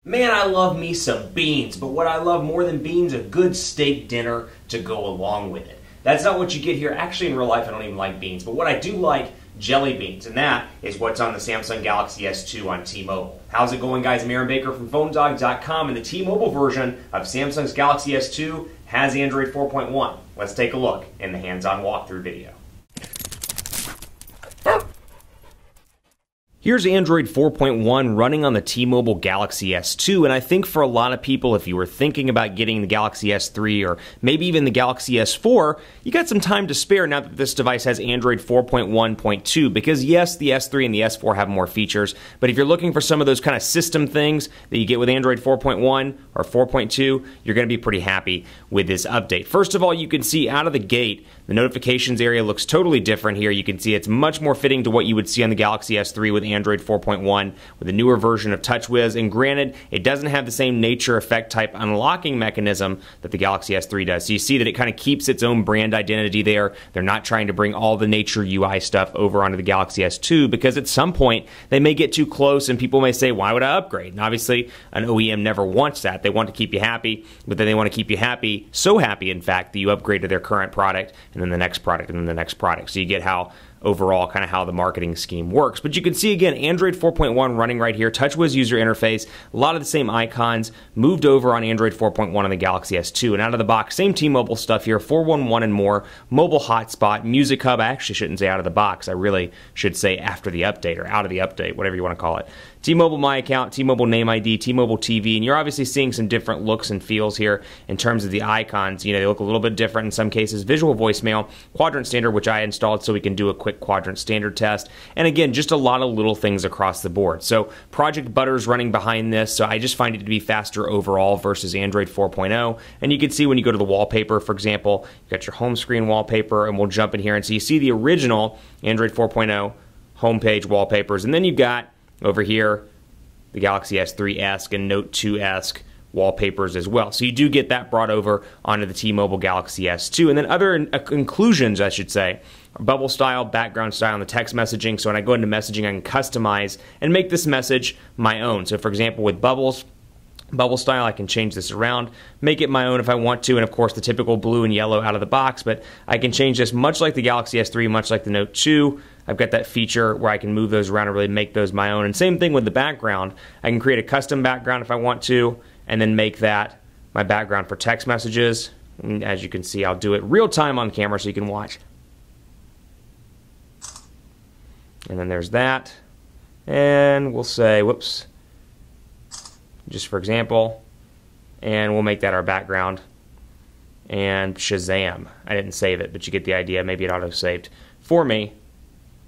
Man, I love me some beans, but what I love more than beans, a good steak dinner to go along with it. That's not what you get here. Actually, in real life, I don't even like beans, but what I do like, jelly beans, and that is what's on the Samsung Galaxy S2 on T-Mobile. How's it going, guys? I'm Aaron Baker from PhoneDog.com, and the T-Mobile version of Samsung's Galaxy S2 has Android 4.1. Let's take a look in the hands-on walkthrough video. Here's Android 4.1 running on the T-Mobile Galaxy S2, and I think for a lot of people, if you were thinking about getting the Galaxy S3 or maybe even the Galaxy S4, you got some time to spare now that this device has Android 4.1.2, because yes, the S3 and the S4 have more features, but if you're looking for some of those kind of system things that you get with Android 4.1 or 4.2, you're going to be pretty happy with this update. First of all, you can see out of the gate, the notifications area looks totally different here. You can see it's much more fitting to what you would see on the Galaxy S3 with Android 4.1 with a newer version of TouchWiz, and granted, it doesn't have the same nature effect type unlocking mechanism that the Galaxy S3 does. So you see that it kind of keeps its own brand identity there. They're not trying to bring all the nature UI stuff over onto the Galaxy S2 because at some point they may get too close and people may say, why would I upgrade? And obviously an OEM never wants that. They want to keep you happy, but then they want to keep you happy, so happy in fact, that you upgrade to their current product and then the next product and then the next product. So you get how overall kind of how the marketing scheme works. But you can see again Android 4.1 running right here, TouchWiz user interface, a lot of the same icons moved over on Android 4.1 on the Galaxy S2, and out of the box, same T-Mobile stuff here, 411 and more, mobile hotspot, music hub. I actually shouldn't say out of the box, I really should say after the update or out of the update, whatever you want to call it. T-Mobile My Account, T-Mobile Name ID, T-Mobile TV, and you're obviously seeing some different looks and feels here in terms of the icons. You know, they look a little bit different in some cases. Visual voicemail, quadrant standard, which I installed so we can do a quick quadrant standard test. And again, just a lot of little things across the board. So Project Butter's running behind this, so I just find it to be faster overall versus Android 4.0. And you can see when you go to the wallpaper, for example, you got your home screen wallpaper, and we'll jump in here and so you see the original Android 4.0 homepage wallpapers, and then you've got over here the Galaxy S3-esque and Note 2-esque wallpapers as well. So you do get that brought over onto the T-Mobile Galaxy S2. And then other inclusions, I should say, are bubble style, background style, and the text messaging. So when I go into messaging, I can customize and make this message my own. So for example, with bubble style, I can change this around, make it my own if I want to, and of course the typical blue and yellow out of the box, but I can change this much like the Galaxy S3, much like the Note 2. I've got that feature where I can move those around and really make those my own. And same thing with the background. I can create a custom background if I want to, and then make that my background for text messages. And as you can see, I'll do it real time on camera so you can watch. And then there's that. And we'll say, whoops, just for example, and we'll make that our background. And Shazam. I didn't save it, but you get the idea. Maybe it auto-saved for me.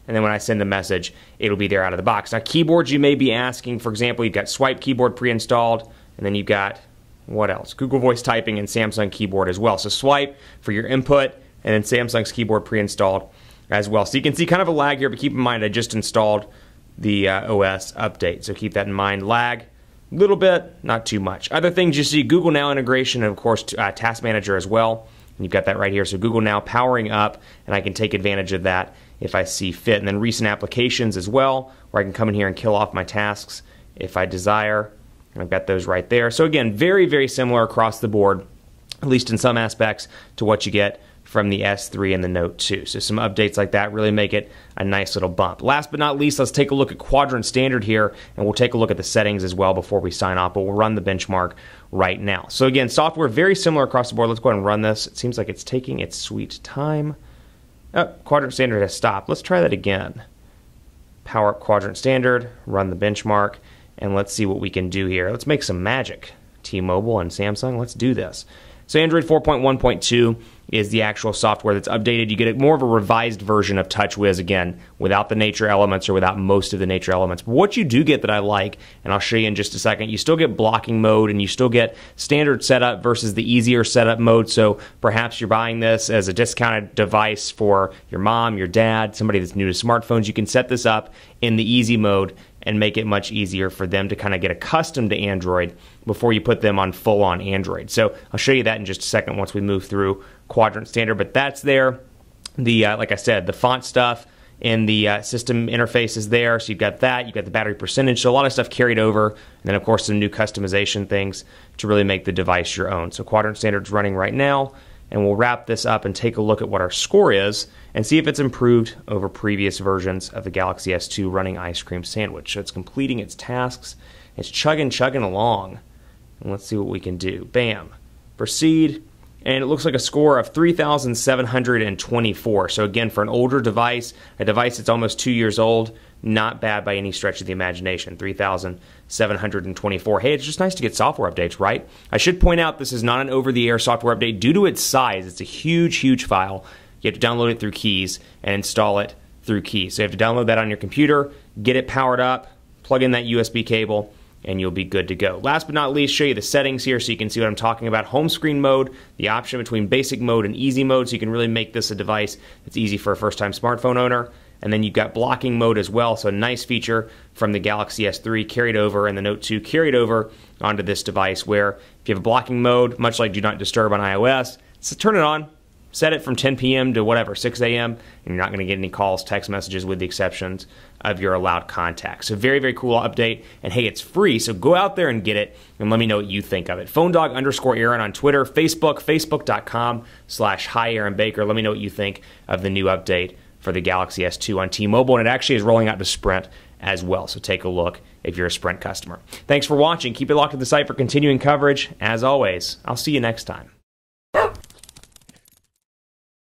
And then when I send a message, it'll be there out of the box. Now, keyboards you may be asking, for example, you've got Swipe keyboard pre-installed, and then you've got, what else? Google Voice typing and Samsung keyboard as well. So Swipe for your input, and then Samsung's keyboard pre-installed as well. So you can see kind of a lag here, but keep in mind I just installed the OS update. So keep that in mind. Lag, a little bit, not too much. Other things you see, Google Now integration, and of course Task Manager as well. And you've got that right here. So Google Now powering up, and I can take advantage of that if I see fit. And then recent applications as well, where I can come in here and kill off my tasks if I desire. And I've got those right there. So again, very, very similar across the board, at least in some aspects, to what you get from the S3 and the Note 2. So some updates like that really make it a nice little bump. Last but not least, let's take a look at Quadrant Standard here, and we'll take a look at the settings as well before we sign off, but we'll run the benchmark right now. So again, software very similar across the board. Let's go ahead and run this. It seems like it's taking its sweet time. Oh, Quadrant Standard has stopped. Let's try that again. Power up Quadrant Standard, run the benchmark, and let's see what we can do here. Let's make some magic. T-Mobile and Samsung, let's do this. So Android 4.1.2 is the actual software that's updated. You get more of a revised version of TouchWiz, again, without the nature elements or without most of the nature elements. But what you do get that I like, and I'll show you in just a second, you still get blocking mode and you still get standard setup versus the easier setup mode. So perhaps you're buying this as a discounted device for your mom, your dad, somebody that's new to smartphones. You can set this up in the easy mode and make it much easier for them to kind of get accustomed to Android before you put them on full-on Android. So I'll show you that in just a second once we move through Quadrant Standard, but that's there. The like I said, the font stuff in the system interfaces there. So you've got that, you've got the battery percentage, so a lot of stuff carried over, and then of course some new customization things to really make the device your own. So Quadrant Standard's running right now, and we'll wrap this up and take a look at what our score is and see if it's improved over previous versions of the Galaxy S2 running Ice Cream Sandwich. So it's completing its tasks, it's chugging along, and let's see what we can do. Bam, proceed. And it looks like a score of 3,724. So again, for an older device, a device that's almost 2 years old, not bad by any stretch of the imagination. 3,724. Hey, it's just nice to get software updates, right? I should point out this is not an over-the-air software update. Due to its size, it's a huge file. You have to download it through Keys and install it through Keys. So you have to download that on your computer, get it powered up, plug in that USB cable, and you'll be good to go. Last but not least, show you the settings here so you can see what I'm talking about. Home screen mode, the option between basic mode and easy mode, so you can really make this a device that's easy for a first-time smartphone owner. And then you've got blocking mode as well, so a nice feature from the Galaxy S3 carried over and the Note 2 carried over onto this device, where if you have a blocking mode, much like Do Not Disturb on iOS, so turn it on, set it from 10 p.m. to whatever, 6 a.m., and you're not going to get any calls, text messages, with the exceptions of your allowed contacts. So very cool update, and hey, it's free, so go out there and get it, and let me know what you think of it. PhoneDog_Aaron on Twitter, Facebook, facebook.com/HiAaronBaker. Let me know what you think of the new update for the Galaxy S2 on T-Mobile, and it actually is rolling out to Sprint as well, so take a look if you're a Sprint customer. Thanks for watching. Keep it locked to the site for continuing coverage. As always, I'll see you next time.